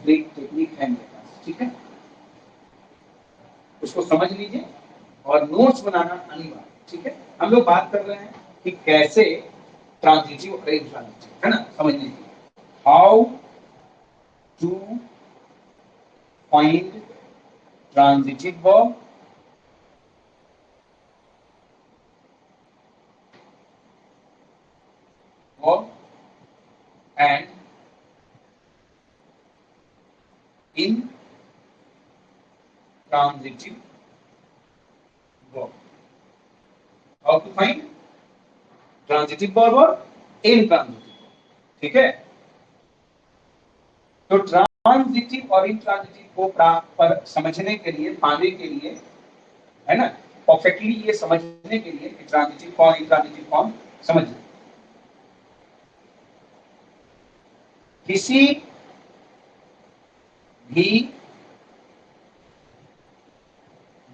Break technique है मेरे पास, ठीक है, उसको समझ लीजिए और नोट्स बनाना अनिवार्य, ठीक है। हम लोग बात कर रहे हैं कि कैसे ट्रांजिटिव और इंट्रांजिटिव, है ना, समझ लीजिए, how to find transitive verb and intransitive verb. How to find transitive verb और intransitive verb, ठीक है। तो ट्रांजिटिव और इंट्रांजिटिव को पर समझने के लिए, पाने के लिए, है ना, परफेक्टली ये समझने के लिए ट्रांजिटिव फॉर्म इंट्रांजिटिव फॉर्म समझिए। किसी भी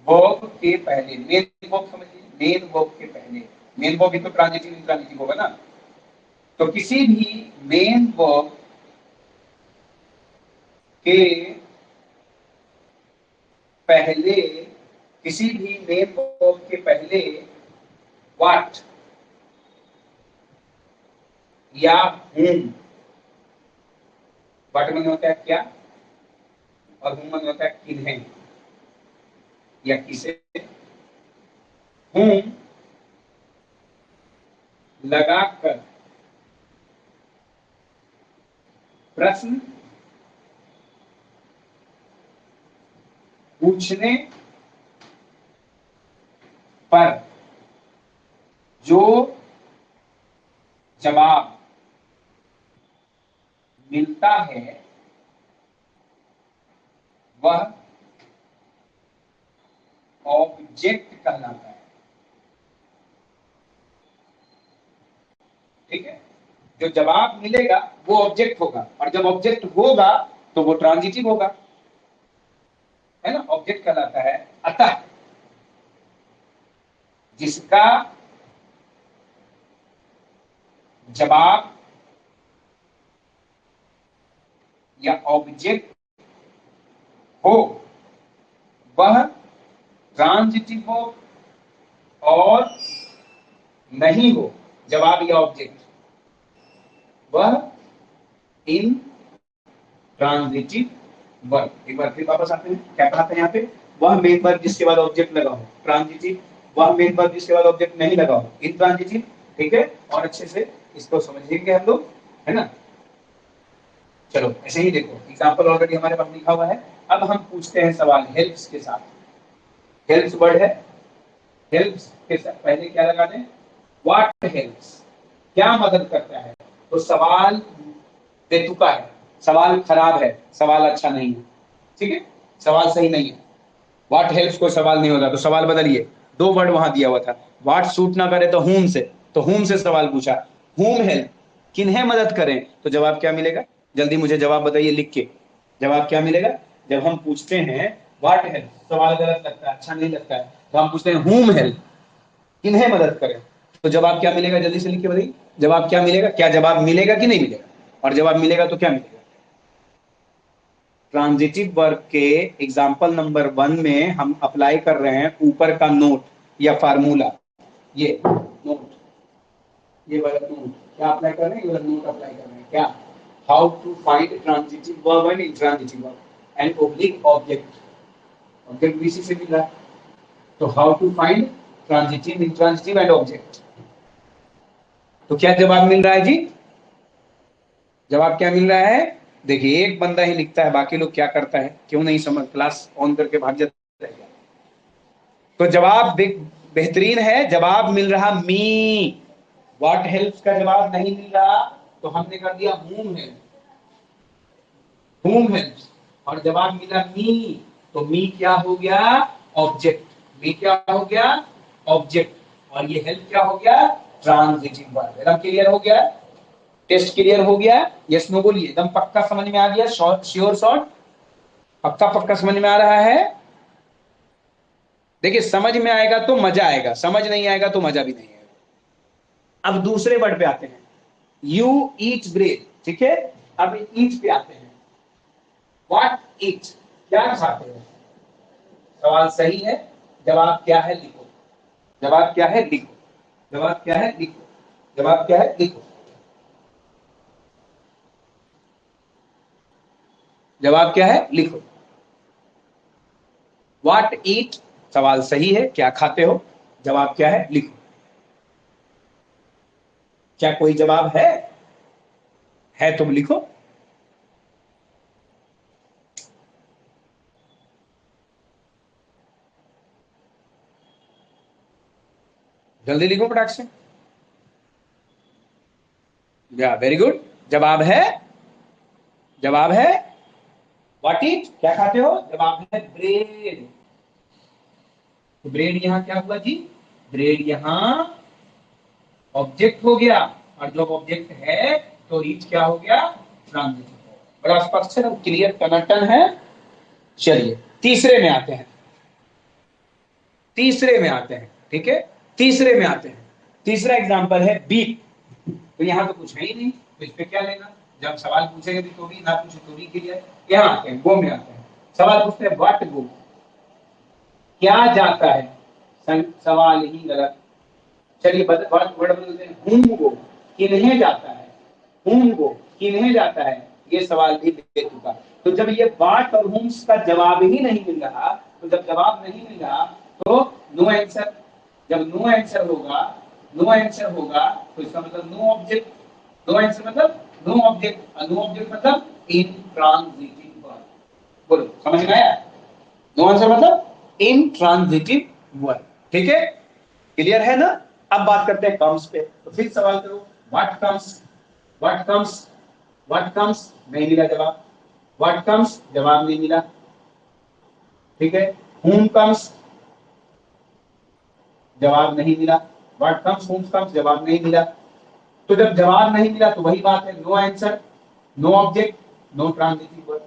वर्ब के पहले, मेन वर्ब समझिए, मेन वर्ब के पहले, मेन वर्ब भी तो ट्रांजिटिव इंट्रांजिटिव होगा ना, तो किसी भी मेन वर्ब के पहले, किसी भी मेन वर्ब के पहले व्हाट या whom, व्हाट मन होता है क्या, और whom मन होता है किन्हें या किसे, whom लगाकर प्रश्न पूछने पर जो जवाब मिलता है वह ऑब्जेक्ट कहलाता है, ठीक है। जो जवाब मिलेगा वो ऑब्जेक्ट होगा, और जब ऑब्जेक्ट होगा तो वो ट्रांजिटिव होगा, है ना, ऑब्जेक्ट कहलाता है। अतः जिसका जवाब या ऑब्जेक्ट हो वह ट्रांजिटिव हो, और नहीं हो जवाब या ऑब्जेक्ट वह इन ट्रांजिटिव वर्ब। एक बार फिर वापस आते हैं, क्या कहा था यहाँ पे, वह मेन वर्ब जिसके बाद ऑब्जेक्ट लगा हो ट्रांजिटिव, वह मेन वर्ब जिसके बाद ऑब्जेक्ट नहीं लगा हो इंट्रांजिटिव, ठीक है। और अच्छे से इसको समझेंगे हम लोग, है ना। चलो ऐसे ही देखो, एग्जांपल ऑलरेडी हमारे पास लिखा हुआ है। अब हम पूछते हैं सवाल हेल्प्स के साथ, हेल्प्स वर्ड है, हेल्प्स के साथ पहले क्या लगा दें, व्हाट हेल्प्स, क्या मदद करता है। तो सवाल बेतुका है, सवाल खराब है, सवाल अच्छा नहीं है, ठीक है, सवाल सही नहीं है। व्हाट हेल्प्स कोई सवाल नहीं होता, तो सवाल बदलिए, दो वर्ड वहां दिया हुआ था, व्हाट सूट ना करे तो whom से, तो whom से सवाल पूछा, whom हेल्प, किन्हें मदद करें, तो जवाब क्या मिलेगा, जल्दी मुझे जवाब बताइए लिख के, जवाब क्या मिलेगा। जब हम पूछते हैं व्हाट हेल्प, सवाल गलत लगता है, अच्छा नहीं लगता है, तो हम पूछते हैं whom हेल्प, किन्हें मदद करें, तो जवाब क्या मिलेगा, जल्दी से लिख के बताइए, जवाब क्या मिलेगा, क्या जवाब मिलेगा कि नहीं मिलेगा, और जवाब मिलेगा तो क्या मिलेगा। ट्रांजिटिव वर्ब के एग्जाम्पल नंबर 1 में हम अप्लाई कर रहे हैं ऊपर का नोट या फार्मूला, ये नोट, ये वाला नोट क्या अप्लाई कर रहे हैं, ये वाला नोट अप्लाई कर रहे हैं, क्या, how to find transitive verb and intransitive verb and oblique object, object भी इसी से मिल रहा है, तो how to find transitive intransitive and object, तो क्या जवाब मिल रहा है जी, जवाब क्या मिल रहा है। देखिए एक बंदा ही लिखता है, बाकी लोग क्या करता है, क्यों नहीं समझ, क्लास ऑन करके भाग जाता है। तो जवाब बेहतरीन है, जवाब मिल रहा मी, व्हाट हेल्प्स का जवाब नहीं मिल रहा, तो हमने कर दिया whom हेल्प, whom हेल्प्स, और जवाब मिला मी, तो मी क्या हो गया, ऑब्जेक्ट, मी क्या हो गया, ऑब्जेक्ट, और ये हेल्प क्या हो गया, ट्रांजिटिव वर्ब। एकदम क्लियर हो गया, टेस्ट क्लियर हो गया, यस नो बोलिए, एकदम पक्का समझ में आ गया, श्योर शॉर्ट, पक्का पक्का समझ में आ रहा है। देखिए समझ में आएगा तो मजा आएगा, समझ नहीं आएगा तो मजा भी नहीं आएगा। अब दूसरे वर्ड पे आते हैं, यू ईट ब्रेड, ठीक है। अब ईट पे आते हैं, ईट, क्या खाते हो? सवाल सही है, जवाब क्या है लिखो। जवाब क्या है लिखो। जवाब क्या है लिखो। जवाब क्या है लिखो। जवाब क्या है लिखो। व्हाट ईट, सवाल सही है, क्या खाते हो। जवाब क्या है लिखो। क्या कोई जवाब है तुम लिखो। जल्दी लिखो फटाक से। या वेरी गुड। जवाब है, जवाब है व्हाट ईट, क्या खाते हो। जवाब है ब्रेड। तो ब्रेड यहां क्या हुआ जी, ब्रेड यहां ऑब्जेक्ट हो गया, और जब ऑब्जेक्ट है तो रीच क्या हो गया, ट्रांजिटिव। बड़ा स्पष्ट है, क्लियर कनेक्शन है। चलिए तीसरे में आते हैं। तीसरे में आते हैं, ठीक है, तीसरे में आते हैं। तीसरा एग्जांपल है बीट। तो यहां तो कुछ है ही नहीं, तो इस पे क्या लेना। जब सवाल पूछेंगे भी तो भी, ना पूछे तो भी क्लियर। यहां आते हैं, गो में आते हैं। सवाल पूछते हैं व्हाट गो, क्या जाता है। सवाल ही गलत। चलिए वर्ड बदलते हैं, हुम गो, किन्हें जाता है। हुम गो, किन्हें जाता है, ये सवाल भी दे चुका। तो जब ये वाट और हुम्स का जवाब ही नहीं मिल रहा, तो जब जवाब नहीं मिला तो नो आंसर। जब नो आंसर होगा, नो आंसर होगा तो इसका मतलब नो ऑब्जेक्ट। नो आंसर मतलब नो ऑब्जेक्ट, नो ऑब्जेक्ट मतलब इंट्रांजिटिव वर्ब। बोलो समझ में आया। नो आंसर मतलब इंट्रांजिटिव वर्ब, ठीक है, क्लियर है ना। अब बात करते हैं कम्स पे। तो फिर सवाल करो what comes, what comes, what comes, नहीं मिला जवाब। व्हाट कम्स, जवाब नहीं मिला, ठीक है। whom कम्स, जवाब नहीं मिला। व्हाट कम्स, whom कम्स, जवाब नहीं मिला। तो जब जवाब नहीं मिला तो वही बात है, no answer, no object, no transitive verb.